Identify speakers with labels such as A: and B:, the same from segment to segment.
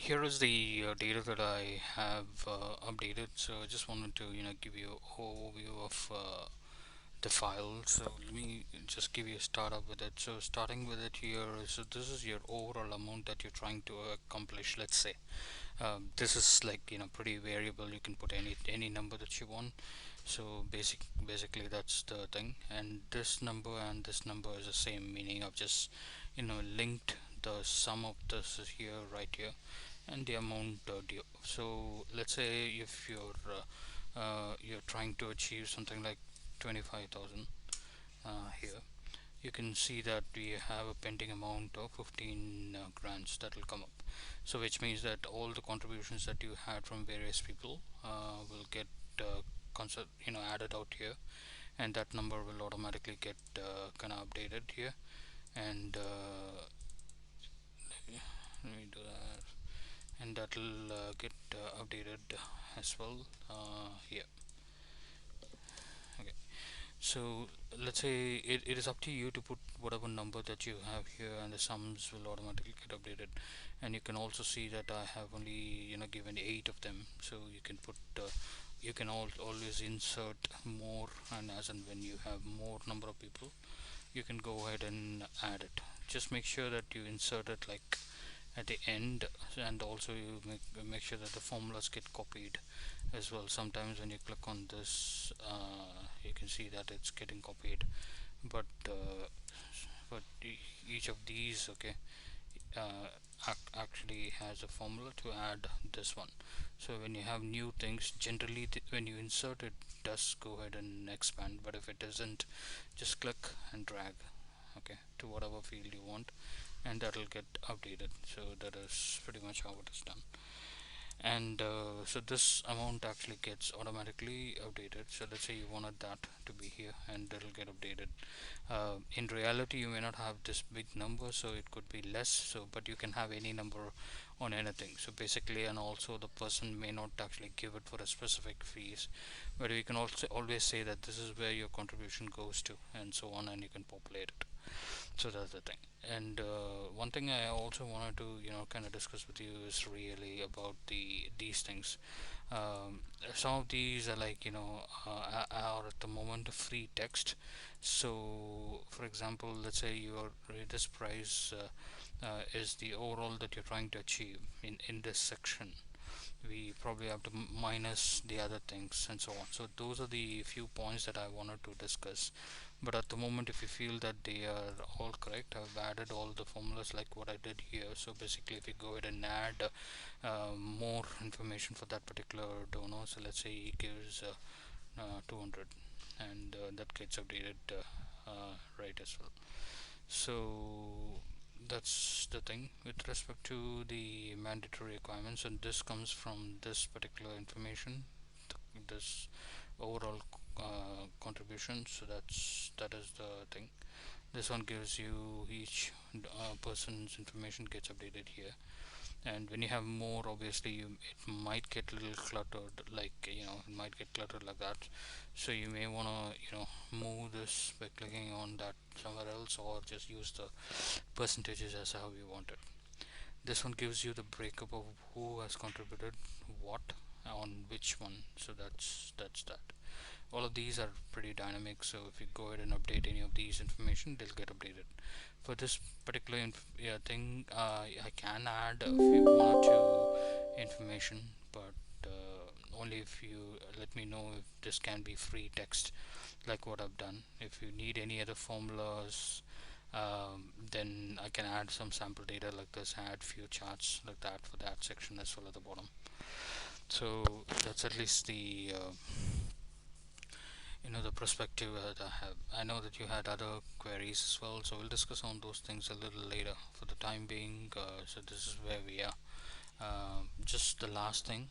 A: here is the data that I have updated. So I just wanted to give you an overview of the file. So let me just give you a start up with it. So starting with it here, so this is your overall amount that you're trying to accomplish. Let's say this is like pretty variable. You can put any number that you want. So basically that's the thing. And this number is the same, meaning I've just linked the sum of this is here, right here, and the amount due. So let's say if you're trying to achieve something like 25,000 here, you can see that we have a pending amount of 15 grants that will come up. So which means that all the contributions that you had from various people will get added out here, and that number will automatically get kind of updated here. And let me do that, and that will get updated as well here. Okay, so let's say it is up to you to put whatever number that you have here, and the sums will automatically get updated. And you can also see that I have only given 8 of them, so you can put you can always insert more, and as and when you have more number of people, you can go ahead and add it. Just make sure that you insert it like at the end, and also you make sure that the formulas get copied as well. Sometimes when you click on this, you can see that it's getting copied, but each of these, okay, actually has a formula to add this one. So when you have new things, generally when you insert it, does go ahead and expand, but if it doesn't, just click and drag, okay, to whatever field you want, and that will get updated. So that is pretty much how it is done. And so this amount actually gets automatically updated. So let's say you wanted that to be here, and it'll get updated. In reality, you may not have this big number, so it could be less, so but you can have any number on anything. So basically, and also the person may not actually give it for a specific fees, but you can also always say that this is where your contribution goes to, and so on, and you can populate it. So that's the thing. And one thing I also wanted to kind of discuss with you is really about these things. Some of these are like are at the moment free text. So for example, let's say your this price is the overall that you're trying to achieve in this section. We probably have to minus the other things and so on. So those are the few points that I wanted to discuss. But at the moment, if you feel that they are all correct, I've added all the formulas like what I did here. So basically, if you go ahead and add more information for that particular donor, so let's say he gives 200, and that gets updated right as well. So that's the thing with respect to the mandatory requirements, and this comes from this particular information, this overall contribution. So that is the thing. This one gives you each person's information gets updated here. And when you have more, obviously it might get a little cluttered, like it might get cluttered like that. So you may want to move this by clicking on that somewhere else, or just use the percentages as how you want it. This one gives you the breakup of who has contributed what on which one. So that's that. All of these are pretty dynamic, so if you go ahead and update any of these information, they'll get updated. For this particular thing, I can add a few one or two information, but only if you let me know if this can be free text, like what I've done. If you need any other formulas, then I can add some sample data like this, add few charts like that for that section as well at the bottom. So that's at least the the perspective that I have. I know that you had other queries as well, so we'll discuss on those things a little later. For the time being, so this is where we are. Just the last thing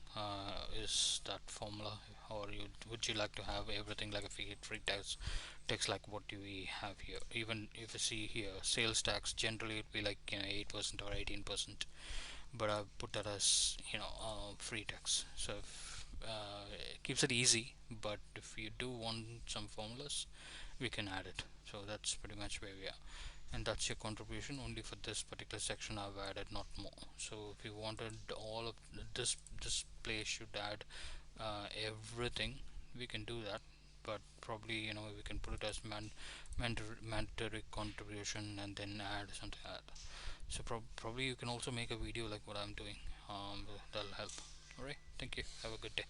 A: is that formula, or would you like to have everything like a free text like what do we have here? Even if you see here, sales tax generally it'd be like 8% or 18%, but I put that as free text. So if, it keeps it easy, but if you do want some formulas, we can add it. So that's pretty much where we are. and that's your contribution. Only for this particular section I've added, not more. So if you wanted all of this place should add everything, we can do that. But probably, we can put it as mandatory contribution and then add something like that. So probably you can also make a video like what I'm doing. That'll help. Alright, thank you, have a good day.